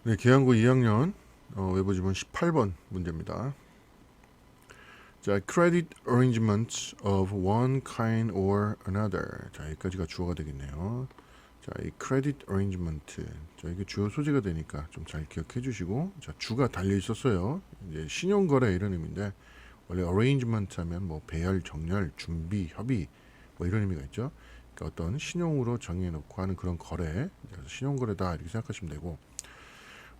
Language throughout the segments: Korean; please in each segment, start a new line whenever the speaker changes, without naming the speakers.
네, 계양고 2학년 외부 지문 18번 문제입니다. 자, credit arrangements of one kind or another. 자, 여기까지가 주어가 되겠네요. 자, 이 credit arrangement. 자, 이게 주요 소재가 되니까 좀 잘 기억해 주시고, 자, 주가 달려 있었어요. 이제 신용거래 이런 의미인데, 원래 arrangement 하면 뭐 배열, 정렬, 준비, 협의 뭐 이런 의미가 있죠. 그러니까 어떤 신용으로 정해놓고 하는 그런 거래, 그래서 신용거래다 이렇게 생각하시면 되고,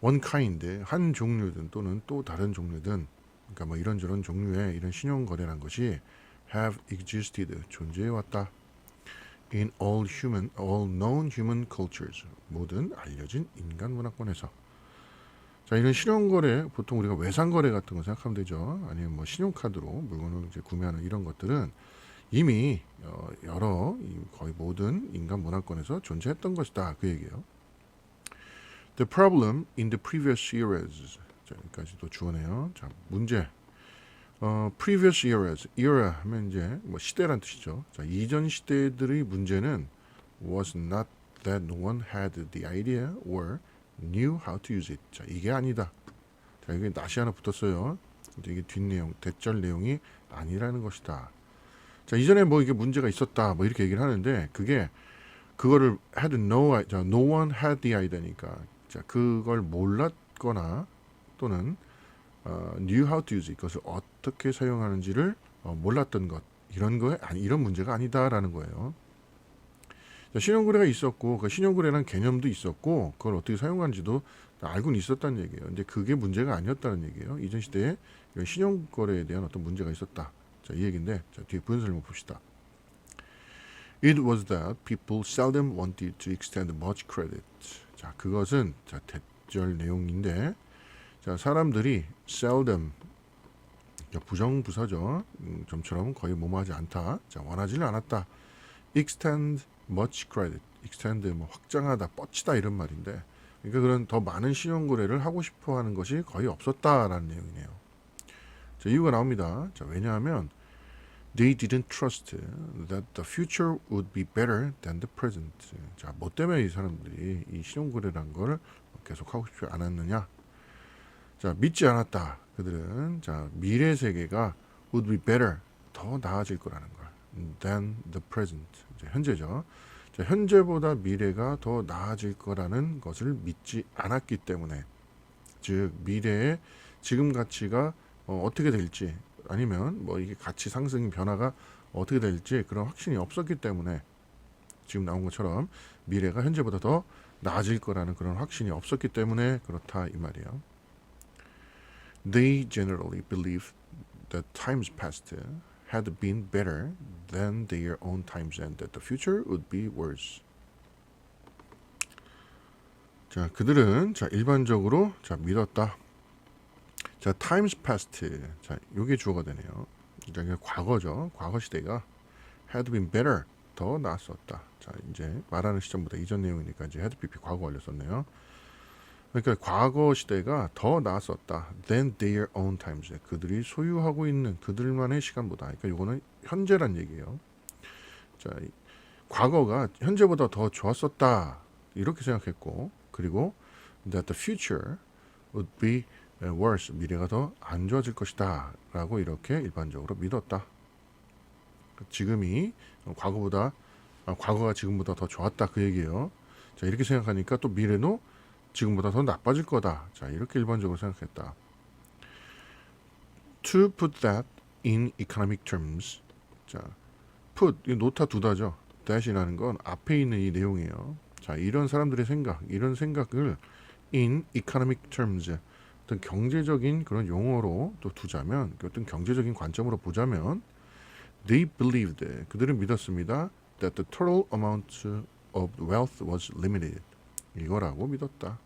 one kind 한 종류든 또는 또 다른 종류든, 그러니까 뭐 이런저런 종류의 이런 신용 거래란 것이 have existed 존재해 왔다. in all known human cultures 모든 알려진 인간 문화권에서. 자, 이런 신용 거래 보통 우리가 외상 거래 같은 거 생각하면 되죠. 아니면 뭐 신용카드로 물건을 이제 구매하는 이런 것들은 이미 여러 거의 모든 인간 문화권에서 존재했던 것이다 그 얘기예요. The problem in the previous eras. 자, 여기까지도 주어네요. 자, 문제. previous eras. era 하면 이제 뭐 시대란 뜻이죠. 자, 이전 시대들의 문제는 was not that no one had the idea or knew how to use it. 자, 이게 아니다. 자, 이게 낫이 하나 붙었어요. 이게 뒷내용, 대절 내용이 아니라는 것이다. 자, 이전에 뭐 이게 문제가 있었다. 뭐 이렇게 얘기를 하는데 그거를 had no one had the idea니까 자, 그걸 몰랐거나 또는 knew how to use it, 그것을 어떻게 사용하는지를 몰랐던 것 이런 거에 이런 문제가 아니다라는 거예요. 자, 신용거래가 있었고 그 신용거래라는 개념도 있었고 그걸 어떻게 사용하는지도 알고는 있었다는 얘기예요. 근데 그게 문제가 아니었다는 얘기예요. 이전 시대에 신용거래에 대한 어떤 문제가 있었다. 자, 이 얘기인데 자, 뒤에 부연설명 봅시다. It was that people seldom wanted to extend much credit. 자, 그것은 자, 대절 내용인데 자, 사람들이 seldom 부정부사죠. 좀처럼 거의 뭐뭐하지 않다. 자, 원하지는 않았다. extend much credit. extend 뭐 확장하다, 뻗치다 이런 말인데 그러니까 그런 더 많은 신용거래를 하고 싶어하는 것이 거의 없었다라는 내용이네요. 자, 이유가 나옵니다. 자, 왜냐하면 They didn't trust that the future would be better than the present. 자, 뭐 때문에 이 사람들이 이 신용거래란 걸 계속 하고 싶지 않았느냐? 자, 믿지 않았다. 그들은 자, 미래 세계가 would be better, 더 나아질 거라는 걸. than the present. 이제 현재죠. 자, 현재보다 미래가 더 나아질 거라는 것을 믿지 않았기 때문에, 즉 미래의 지금 가치가 어떻게 될지 아니면 뭐 이게 가치 상승 변화가 어떻게 될지 그런 확신이 없었기 때문에 지금 나온 것처럼 미래가 현재보다 더 나아질 거라는 그런 확신이 없었기 때문에 그렇다 이 말이에요. They generally believed that times past had been better than their own times and that the future would be worse. 자, 그들은 자, 일반적으로 자, 믿었다. 자, times past. 자, 요게 주어가 되네요. 자, 이게 과거죠. 과거 시대가 had been better. 더 나았었다. 자, 이제 말하는 시점보다 이전 내용이니까 이제 had pp 과거 올렸었네요. 그러니까 과거 시대가 더 나았었다. than their own times. 그들이 소유하고 있는 그들만의 시간보다. 그러니까 요거는 현재란 얘기예요. 자, 과거가 현재보다 더 좋았었다. 이렇게 생각했고, 그리고 that the future would be worse, 미래가 더 안 좋아질 것이다 라고 이렇게 일반적으로 믿었다. 지금이 과거가 지금보다 더 좋았다 그 얘기예요. 자, 이렇게 생각하니까 또 미래도 지금보다 더 나빠질 거다. 자, 이렇게 일반적으로 생각했다. To put that in economic terms. 자, put, 이 놓다 두다죠. that이라는 건 앞에 있는 이 내용이에요. 자, 이런 사람들의 생각, 이런 생각을 in economic terms, 어떤 경제적인 그런 용어로 또 두자면, 어떤 경제적인 관점으로 보자면, they believed, 그들은 믿었습니다. that the total amount of wealth was limited. 이거라고 믿었다.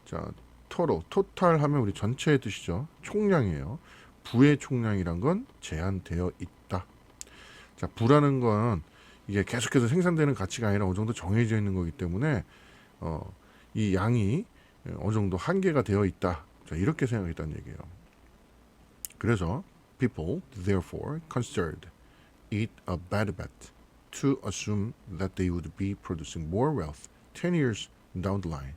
자, total 하면 우리 전체의 뜻이죠. 총량이에요. 부의 총량이란 건 제한되어 있다. 자, 부라는 건 이게 계속해서 생산되는 가치가 아니라 어느 정도 정해져 있는 거기 때문에 이 양이 어느 정도 한계가 되어 있다. 자, 이렇게 생각했다는 얘기예요. 그래서 people therefore considered it a bad bet to assume that they would be producing more wealth 10 years down the line.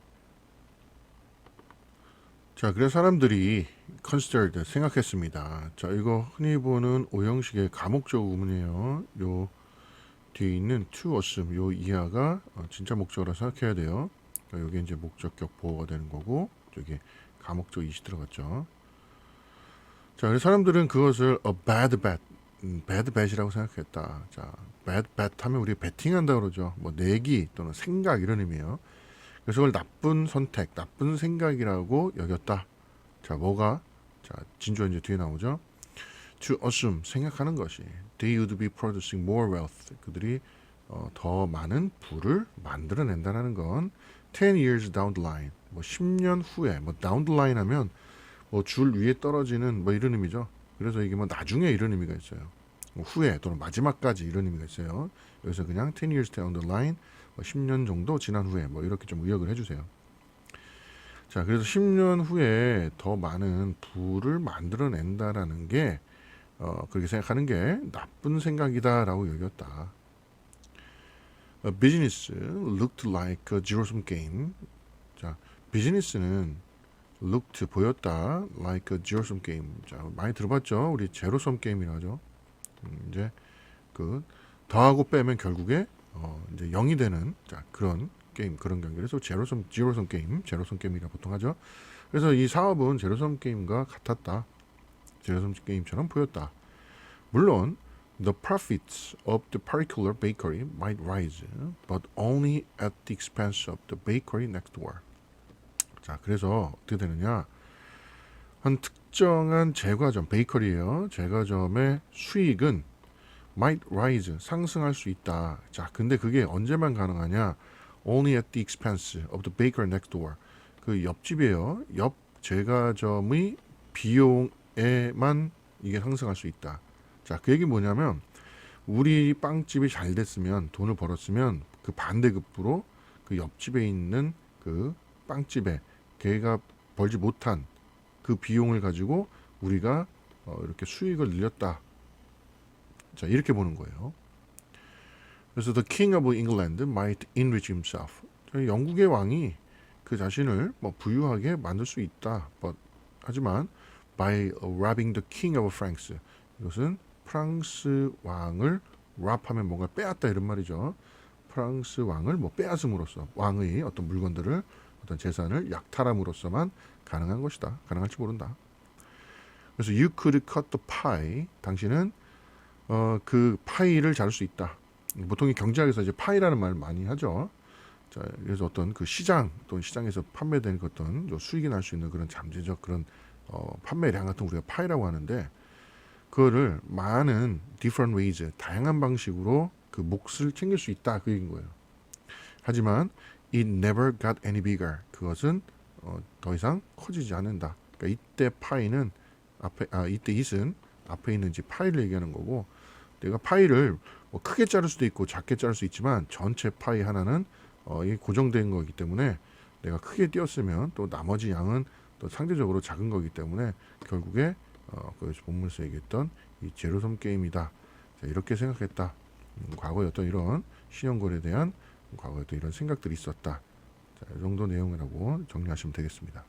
자, 그래서 사람들이 considered 생각했습니다. 자, 이거 흔히 보는 오형식의 가목적 의문이에요. 요 뒤에 있는 to assume 요 이하가 진짜 목적어라 생각해야 돼요. 그러니까 여기 이제 목적격 보호가 되는 거고 저기 가목적 이시 들어갔죠. 자, 그래서 사람들은 그것을 a bad bet, bad bet이라고 생각했다. 자, bad bet 하면 우리 베팅한다 그러죠. 뭐 내기 또는 생각 이런 의미예요. 그래서 그걸 나쁜 선택, 나쁜 생각이라고 여겼다. 자, 뭐가? 자, 진주가 이제 뒤에 나오죠. To assume, 생각하는 것이 they would be producing more wealth. 그들이 더 많은 부를 만들어낸다는 건 10 years down the line, 뭐 10년 후에, 뭐 down the line 하면 뭐 줄 위에 떨어지는 뭐 이런 의미죠. 그래서 이게 뭐 나중에 이런 의미가 있어요. 뭐 후에 또는 마지막까지 이런 의미가 있어요. 여기서 그냥 10 years down the line, 뭐 10년 정도 지난 후에 뭐 이렇게 좀 의역을 해주세요. 자, 그래서 10년 후에 더 많은 부를 만들어낸다라는 게 그렇게 생각하는 게 나쁜 생각이다라고 여겼다. Business looked like a zero-sum game. 자, 비즈니스는 looked 보였다 like a zero-sum game. 자, 많이 들어봤죠? 우리 제로섬 게임이라고 하죠. 이제 그 더하고 빼면 결국에 이제 0이 되는 자, 그런 게임 그런 경기. 그래서 제로섬 게임, 제로섬 게임이라 보통 하죠. 그래서 이 사업은 제로섬 게임과 같았다. 제로섬 게임처럼 보였다. 물론 the profits of the particular bakery might rise, but only at the expense of the bakery next door. 자, 그래서 어떻게 되느냐? 한 특정한 제과점, 베이커리예요. 제과점의 수익은 might rise, 상승할 수 있다. 자, 근데 그게 언제만 가능하냐? Only at the expense of the baker next door. 그 옆집이에요. 옆 제과점의 비용에만 이게 상승할 수 있다. 자, 그 얘기 뭐냐면 우리 빵집이 잘 됐으면 돈을 벌었으면 그 반대급부로 그 옆집에 있는 그 빵집에 걔가 벌지 못한 그 비용을 가지고 우리가 이렇게 수익을 늘렸다. 자, 이렇게 보는 거예요. 그래서 the king of England might enrich himself. 영국의 왕이 그 자신을 뭐 부유하게 만들 수 있다. 하지만 by robbing the king of France. 이것은 프랑스 왕을 랍하면 뭔가 빼앗다 이런 말이죠. 프랑스 왕을 뭐 빼앗음으로써 왕의 어떤 물건들을 어떤 재산을 약탈함으로써만 가능한 것이다. 가능할지 모른다. 그래서 you could cut the pie. 당신은 그 파이를 자를 수 있다. 보통 경제학에서 이제 파이라는 말 많이 하죠. 자, 그래서 어떤 그 시장 또는 시장에서 판매되는 어떤 수익이 날 수 있는 그런 잠재적 그런 판매량 같은 우리가 파이라고 하는데 그거를 많은 different ways 다양한 방식으로 그 몫을 챙길 수 있다 그 얘기인 거예요. 하지만 it never got any bigger. 그것은 더 이상 커지지 않는다. 그러니까 이때 파이는 이때 it은 앞에 있는 이제 파이를 얘기하는 거고 내가 파이를 뭐 크게 자를 수도 있고 작게 자를 수 있지만 전체 파이 하나는 이 고정된 거기 때문에 내가 크게 띄었으면 또 나머지 양은 또 상대적으로 작은 거기 때문에 결국에 그 본문에서 얘기했던 이 제로섬 게임이다. 자, 이렇게 생각했다. 과거에 어떤 이런 신용거래에 대한 과거에 또 이런 생각들이 있었다. 자, 이 정도 내용이라고 정리하시면 되겠습니다.